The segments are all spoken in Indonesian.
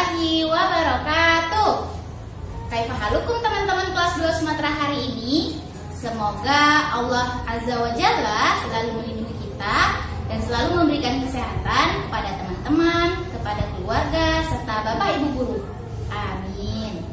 warahmatullahi wabarakatuh. Kaifahalukum teman-teman kelas 2 Sumatera hari ini? Semoga Allah Azza wa Jalla selalu melindungi kita dan selalu memberikan kesehatan kepada teman-teman, kepada keluarga, serta Bapak Ibu guru. Amin.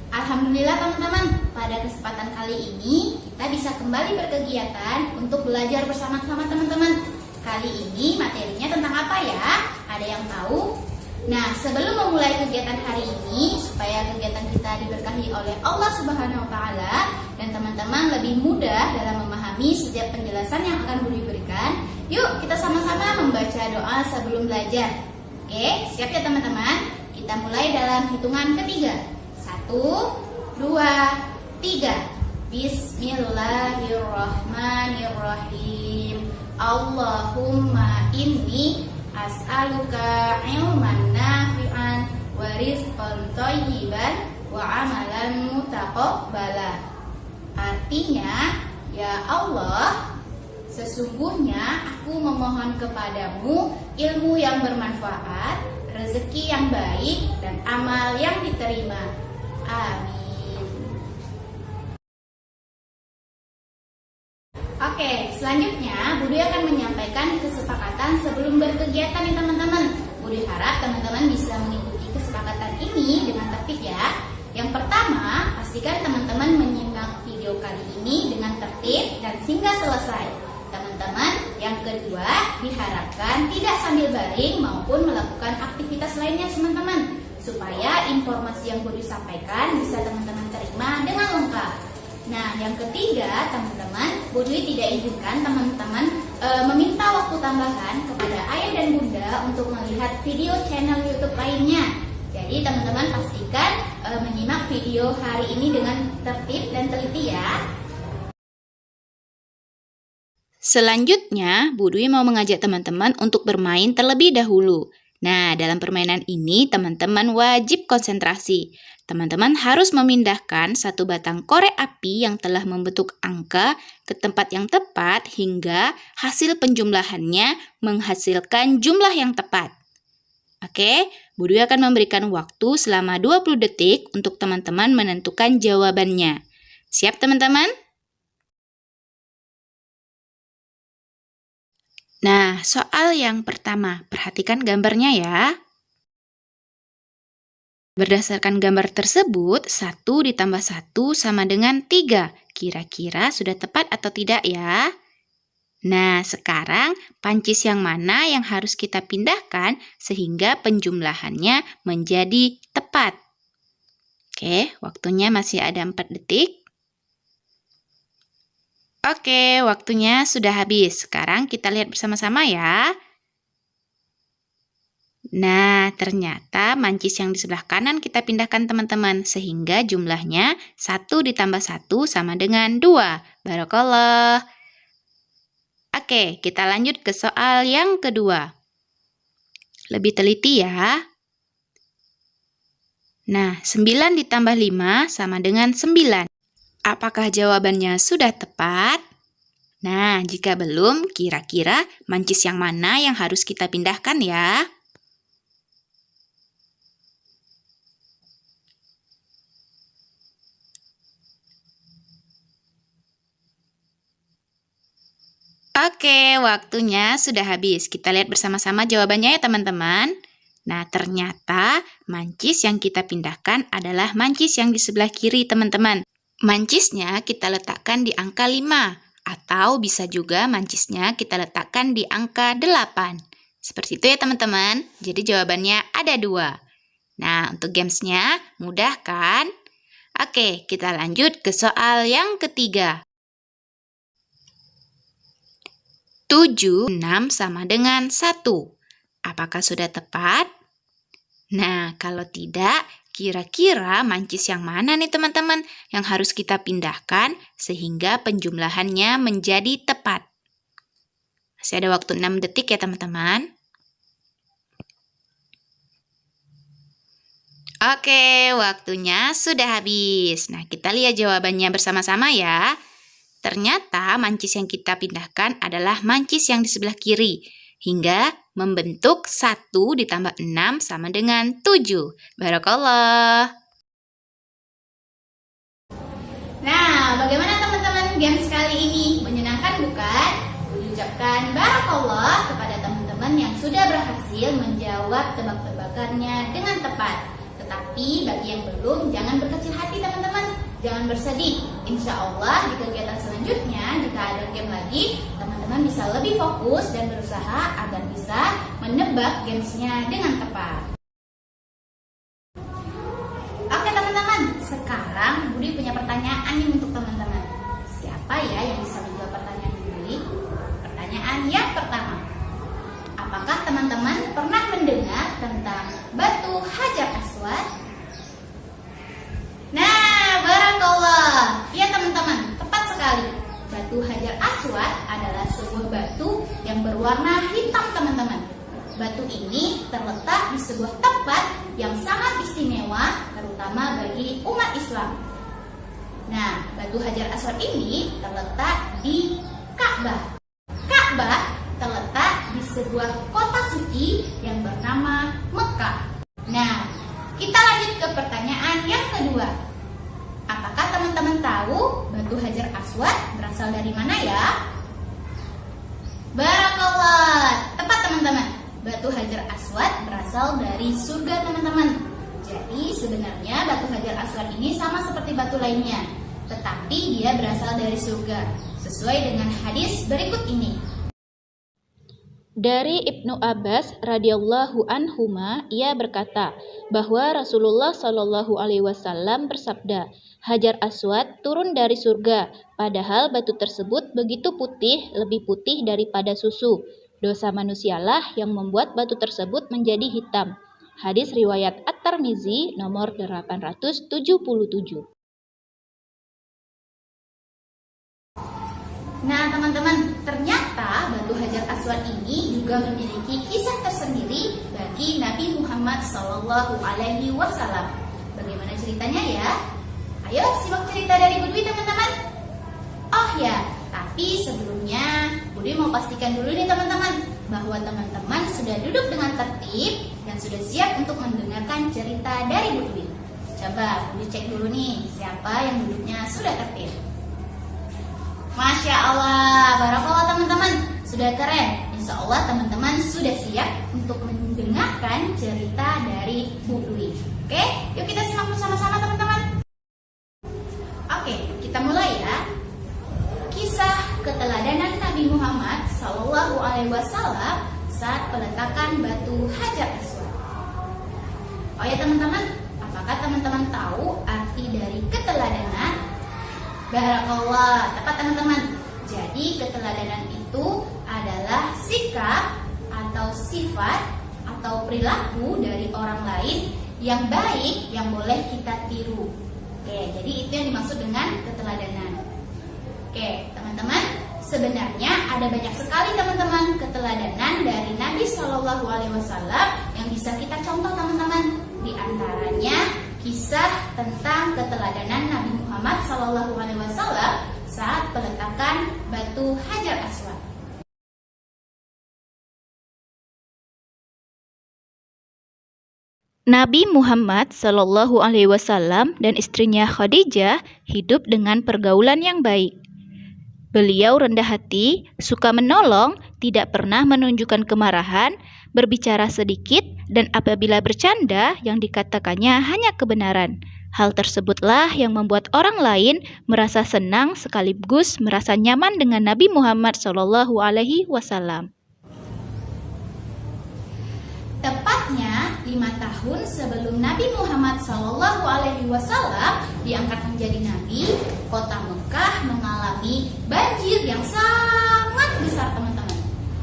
Alhamdulillah teman-teman, pada kesempatan kali ini kita bisa kembali berkegiatan untuk belajar bersama-sama teman-teman. Kali ini materinya tentang apa ya? Ada yang tahu? Nah, sebelum memulai kegiatan hari ini, supaya kegiatan kita diberkahi oleh Allah Subhanahu wa Ta'ala dan teman-teman lebih mudah dalam memahami setiap penjelasan yang akan Budi berikan, yuk kita sama-sama membaca doa sebelum belajar. Oke, siap ya teman-teman? Kita mulai dalam hitungan ketiga. 1, 2, 3. Bismillahirrahmanirrahim. Allahumma inni as'aluka ilman nafi'an wa rizqan thayyiban wa amalan mutaqabbala. Artinya, ya Allah, sesungguhnya aku memohon kepadamu ilmu yang bermanfaat, rezeki yang baik, dan amal yang diterima. Amin. Oke, selanjutnya Budi akan menyampaikan kesepakatan sebelum berkegiatan nih teman-teman. Budi harap teman-teman bisa mengikuti kesepakatan ini dengan tertib ya. Yang pertama, pastikan teman-teman menyimak video kali ini dengan tertib dan hingga selesai. Teman-teman, yang kedua diharapkan tidak sambil baring maupun melakukan aktivitas lainnya teman-teman, supaya informasi yang Budi sampaikan bisa teman-teman terima dengan lengkap. Nah, yang ketiga, teman-teman, Budi tidak izinkan teman-teman meminta waktu tambahan kepada ayah dan bunda untuk melihat video channel YouTube lainnya. Jadi, teman-teman pastikan menyimak video hari ini dengan tertib dan teliti ya. Selanjutnya, Bu Dwi mau mengajak teman-teman untuk bermain terlebih dahulu. Nah, dalam permainan ini, teman-teman wajib konsentrasi. Teman-teman harus memindahkan satu batang korek api yang telah membentuk angka ke tempat yang tepat hingga hasil penjumlahannya menghasilkan jumlah yang tepat. Oke, Bu Dwi akan memberikan waktu selama 20 detik untuk teman-teman menentukan jawabannya. Siap teman-teman? Nah, soal yang pertama, perhatikan gambarnya ya. Berdasarkan gambar tersebut, 1 ditambah 1 sama dengan 3. Kira-kira sudah tepat atau tidak ya? Nah, sekarang pancis yang mana yang harus kita pindahkan sehingga penjumlahannya menjadi tepat? Oke, waktunya masih ada 4 detik. Oke, waktunya sudah habis. Sekarang kita lihat bersama-sama ya. Nah, ternyata mancis yang di sebelah kanan kita pindahkan teman-teman, sehingga jumlahnya 1 ditambah 1 sama dengan 2. Barakallah. Oke, kita lanjut ke soal yang kedua. Lebih teliti ya. Nah, 9 ditambah 5 sama dengan 9. Apakah jawabannya sudah tepat? Nah, jika belum, kira-kira mancis yang mana yang harus kita pindahkan ya? Oke, waktunya sudah habis. Kita lihat bersama-sama jawabannya ya teman-teman. Nah, ternyata mancis yang kita pindahkan adalah mancis yang di sebelah kiri teman-teman. Mancisnya kita letakkan di angka 5. Atau bisa juga mancisnya kita letakkan di angka 8. Seperti itu ya teman-teman. Jadi jawabannya ada 2. Nah, untuk gamesnya mudah kan? Oke, kita lanjut ke soal yang ketiga. 7, 6 sama dengan 1. Apakah sudah tepat? Nah, kalau tidak, kira-kira mancis yang mana nih teman-teman yang harus kita pindahkan sehingga penjumlahannya menjadi tepat? Masih ada waktu 6 detik ya teman-teman. Oke, waktunya sudah habis. Nah, kita lihat jawabannya bersama-sama ya. Ternyata mancis yang kita pindahkan adalah mancis yang di sebelah kiri. Hingga membentuk 1 ditambah 6 sama dengan 7. Barakallah. Nah, bagaimana teman-teman games kali ini? Menyenangkan bukan? Ucapkan barakallah kepada teman-teman yang sudah berhasil menjawab tebak-tebakannya dengan tepat. Tetapi bagi yang belum, jangan berkecil hati teman-teman. Jangan bersedih. Insya Allah di kegiatan selanjutnya, jika ada game lagi, teman-teman bisa lebih fokus dan berusaha agar bisa menebak gamesnya dengan tepat. Oke teman-teman, sekarang Budi punya pertanyaan nih untuk teman-teman. Siapa ya yang bisa menjawab pertanyaan Budi? Pertanyaan yang pertama. Apakah teman-teman pernah mendengar tentang batu Hajar Aswad? Nah, barakallah. Ya teman-teman, tepat sekali. Batu Hajar Aswad adalah sebuah batu yang berwarna hitam teman-teman. Batu ini terletak di sebuah tempat yang sangat istimewa, terutama bagi umat Islam. Nah, Batu Hajar Aswad ini terletak di Ka'bah. Ka'bah terletak di sebuah kota suci yang bernama Mekah. Nah, kita lanjut ke pertanyaan yang kedua. Apakah teman-teman tahu Batu Hajar Aswad berasal dari mana ya? Barakallah. Tepat teman-teman. Batu Hajar Aswad berasal dari surga teman-teman. Jadi sebenarnya Batu Hajar Aswad ini sama seperti batu lainnya, tetapi dia berasal dari surga, sesuai dengan hadis berikut ini. Dari Ibnu Abbas radhiyallahu anhuma, ia berkata bahwa Rasulullah shallallahu alaihi wasallam bersabda, Hajar Aswad turun dari surga, padahal batu tersebut begitu putih, lebih putih daripada susu. Dosa manusialah yang membuat batu tersebut menjadi hitam. Hadis riwayat At-Tirmizi nomor 877. Nah teman-teman, ternyata Batu Hajar Aswad ini juga memiliki kisah tersendiri bagi Nabi Muhammad SAW. Bagaimana ceritanya ya? Ayo simak cerita dari Budi teman-teman. Oh ya, tapi sebelumnya Budi mau pastikan dulu nih teman-teman, bahwa teman-teman sudah duduk dengan tertib dan sudah siap untuk mendengarkan cerita dari Budi. Coba Budi cek dulu nih, siapa yang duduknya sudah tertib. Masya Allah, barakallah teman-teman, sudah keren. Insya Allah teman-teman sudah siap untuk mendengarkan cerita dari Bu Dwi. Oke, yuk kita simak bersama-sama teman-teman. Oke, kita mulai ya. Kisah keteladanan Nabi Muhammad SAW saat peletakan Batu Hajar Aswad. Oh ya teman-teman, apakah teman-teman tahu arti dari keteladanan? Barakallah, tepat teman-teman. Jadi keteladanan itu adalah sikap atau sifat atau perilaku dari orang lain yang baik yang boleh kita tiru. Oke, jadi itu yang dimaksud dengan keteladanan. Oke, teman-teman, sebenarnya ada banyak sekali teman-teman keteladanan dari Nabi Shallallahu Alaihi Wasallam yang bisa kita contoh teman-teman. Di antaranya kisah tentang keteladanan Nabi Muhammad SAW saat peletakan Batu Hajar Aswad. Nabi Muhammad Shallallahu Alaihi Wasallam dan istrinya Khadijah hidup dengan pergaulan yang baik. Beliau rendah hati, suka menolong, tidak pernah menunjukkan kemarahan, berbicara sedikit, dan apabila bercanda yang dikatakannya hanya kebenaran. Hal tersebutlah yang membuat orang lain merasa senang sekaligus merasa nyaman dengan Nabi Muhammad Shallallahu Alaihi Wasallam. Tepatnya 5 tahun sebelum Nabi Muhammad SAW diangkat menjadi nabi, kota Mekah mengalami banjir yang sangat besar teman-teman.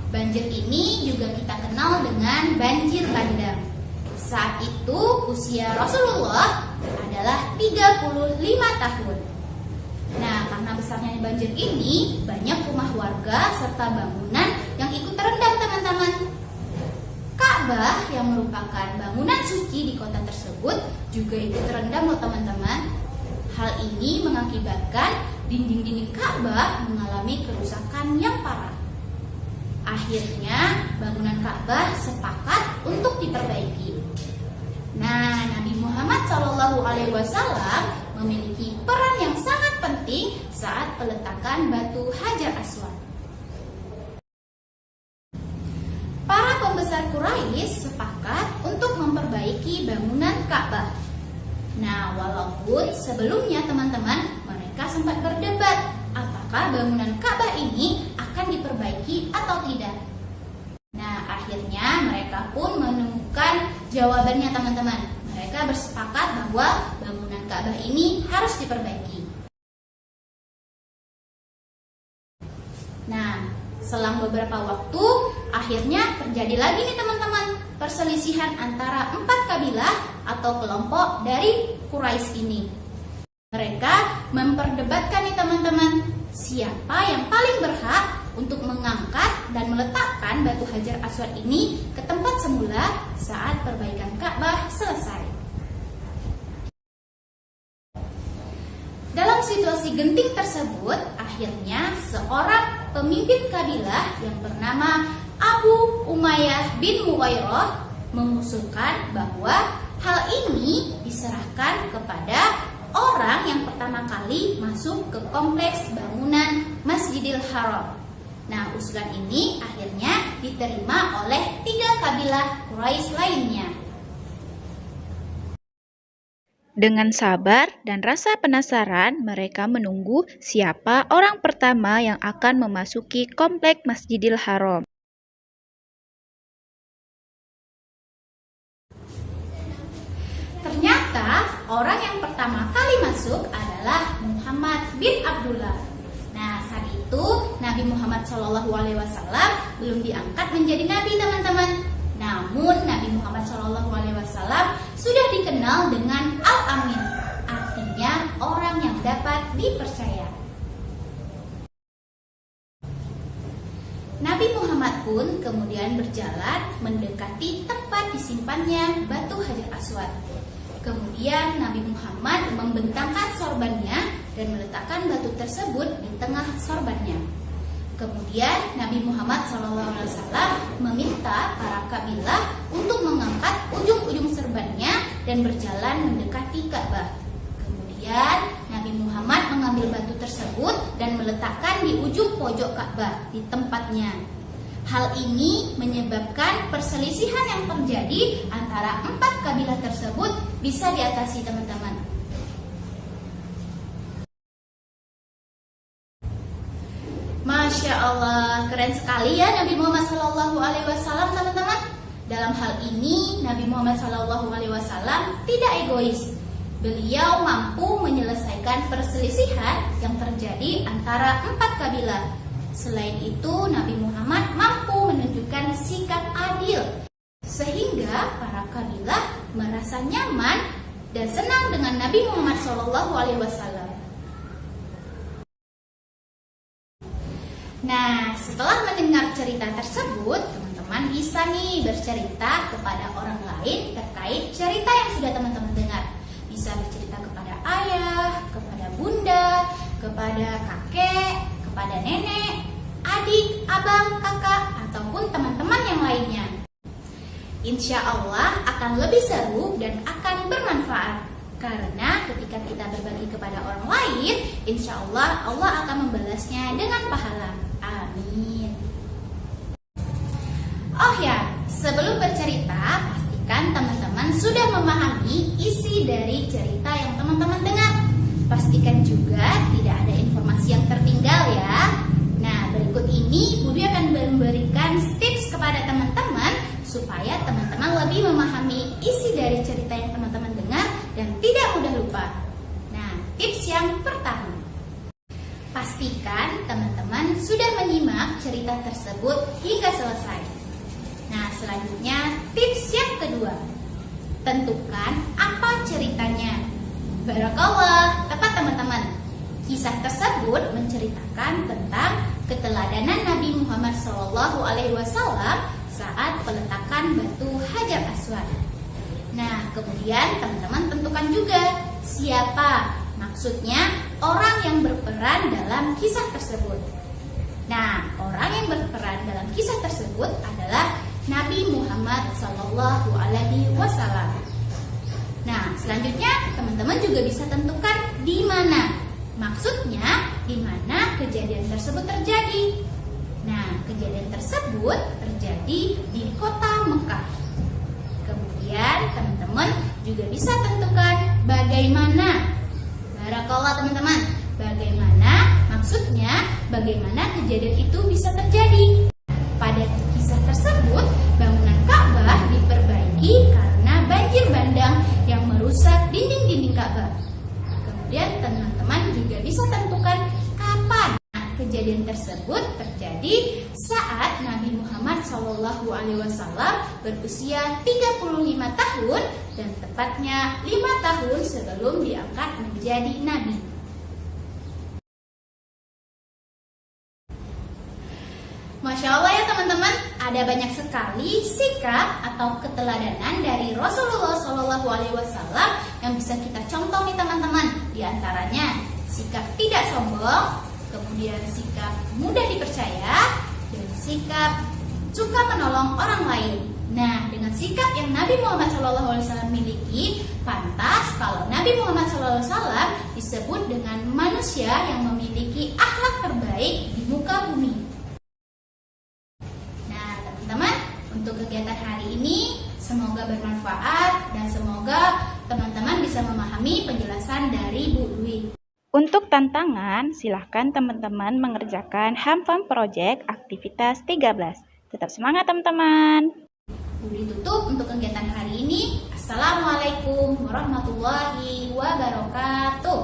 Banjir ini juga kita kenal dengan banjir bandang. Saat itu usia Rasulullah adalah 35 tahun. Nah, karena besarnya banjir ini, banyak rumah warga serta bangunan yang ikut terendam teman-teman. Ka'bah yang merupakan bangunan suci di kota tersebut juga ikut terendam loh teman-teman. Hal ini mengakibatkan dinding-dinding Ka'bah mengalami kerusakan yang parah. Akhirnya bangunan Ka'bah sepakat untuk diperbaiki. Nah, Nabi Muhammad SAW memiliki peran yang sangat penting saat peletakan batu Hajar Aswad. Para pembesar Quraisy sepakat untuk memperbaiki bangunan Ka'bah. Nah, walaupun sebelumnya teman-teman mereka sempat berdebat apakah bangunan Ka'bah ini akan diperbaiki atau tidak. Nah, akhirnya mereka pun menemukan jawabannya teman-teman. Mereka bersepakat bahwa bangunan Ka'bah ini harus diperbaiki. Nah, selang beberapa waktu, akhirnya terjadi lagi nih teman-teman, perselisihan antara 4 kabilah atau kelompok dari Quraisy ini. Mereka memperdebatkan nih teman-teman, siapa yang paling berhak untuk mengangkat dan meletakkan batu Hajar Aswad ini ke tempat semula saat perbaikan Ka'bah selesai. Dalam situasi genting tersebut, akhirnya seorang pemimpin kabilah yang bernama Abu Umayyah bin Muwairah mengusulkan bahwa hal ini diserahkan kepada orang yang pertama kali masuk ke kompleks bangunan Masjidil Haram. Nah, usulan ini akhirnya diterima oleh 3 kabilah Quraisy lainnya. Dengan sabar dan rasa penasaran, mereka menunggu siapa orang pertama yang akan memasuki kompleks Masjidil Haram. Ternyata orang yang pertama kali masuk adalah Muhammad bin Abdullah. Nah, saat itu Nabi Muhammad SAW belum diangkat menjadi nabi teman-teman. Namun Nabi Muhammad SAW sudah dikenal dengan Al-Amin, artinya orang yang dapat dipercaya. Nabi Muhammad pun kemudian berjalan mendekati tempat disimpannya batu Hajar Aswad. Kemudian Nabi Muhammad membentangkan sorbannya dan meletakkan batu tersebut di tengah sorbannya. Kemudian Nabi Muhammad SAW meminta para kabilah untuk mengangkat ujung-ujung sorbannya dan berjalan mendekati Ka'bah. Kemudian Nabi Muhammad mengambil batu tersebut dan meletakkan di ujung pojok Ka'bah di tempatnya. Hal ini menyebabkan perselisihan yang terjadi antara 4 kabilah tersebut bisa diatasi teman-teman. Masya Allah, keren sekali ya Nabi Muhammad SAW teman-teman. Dalam hal ini Nabi Muhammad SAW tidak egois. Beliau mampu menyelesaikan perselisihan yang terjadi antara 4 kabilah. Selain itu, Nabi Muhammad mampu menunjukkan sikap adil sehingga para kabilah merasa nyaman dan senang dengan Nabi Muhammad SAW. Nah, setelah mendengar cerita tersebut, teman-teman bisa nih bercerita kepada orang lain terkait cerita yang sudah teman-teman dengar. Bisa bercerita kepada ayah, kepada bunda, kepada kakek, kepada nenek, adik, abang, kakak, ataupun teman-teman yang lainnya. Insya Allah akan lebih seru dan akan bermanfaat. Karena ketika kita berbagi kepada orang lain, insya Allah Allah akan membalasnya dengan pahala. Amin. Oh ya, sebelum bercerita, pastikan teman-teman sudah memahami isi dari cerita yang teman-teman dengar. Pastikan juga tidak ada informasi yang tertinggal ya. Nah, berikut ini Budi akan memberikan tips kepada teman-teman supaya teman-teman lebih memahami isi dari cerita yang teman-teman dengar dan tidak mudah lupa. Nah, tips yang pertama, pastikan teman-teman sudah menyimak cerita tersebut hingga selesai. Nah, selanjutnya tips yang kedua, tentukan apa ceritanya. Barakallah, tepat teman-teman. Kisah tersebut menceritakan tentang keteladanan Nabi Muhammad SAW saat peletakan batu Hajar Aswad. Nah, kemudian teman-teman tentukan juga siapa maksudnya orang yang berperan dalam kisah tersebut. Nah, orang yang berperan dalam kisah tersebut adalah Nabi Muhammad Sallallahu Alaihi Wasallam. Nah, selanjutnya teman-teman juga bisa tentukan di mana. Maksudnya, di mana kejadian tersebut terjadi. Nah, kejadian tersebut terjadi di kota Mekah. Kemudian, teman-teman juga bisa tentukan bagaimana. Barakallah teman-teman. Bagaimana, maksudnya bagaimana kejadian itu bisa terjadi. Pada kisah tersebut, bangunan Ka'bah diperbaiki karena banjir bandang yang merusak dinding-dinding Ka'bah. Kemudian teman-teman juga bisa tentukan kapan kejadian tersebut terjadi saat Nabi Muhammad SAW berusia 35 tahun dan tepatnya 5 tahun sebelum diangkat menjadi Nabi. Masya Allah ya teman-teman, ada banyak sekali sikap atau keteladanan dari Rasulullah SAW yang bisa kita contoh nih teman-teman. Di antaranya sikap tidak sombong, kemudian sikap mudah dipercaya, dan sikap suka menolong orang lain. Nah, dengan sikap yang Nabi Muhammad SAW miliki, pantas kalau Nabi Muhammad SAW disebut dengan manusia yang memiliki akhlak terbaik di muka bumi. Teman-teman, untuk kegiatan hari ini semoga bermanfaat dan semoga teman-teman bisa memahami penjelasan dari Bu Dwi. Untuk tantangan, silahkan teman-teman mengerjakan HAMFAM Project aktivitas 13. Tetap semangat teman-teman. Bu Dwi tutup untuk kegiatan hari ini. Assalamualaikum warahmatullahi wabarakatuh.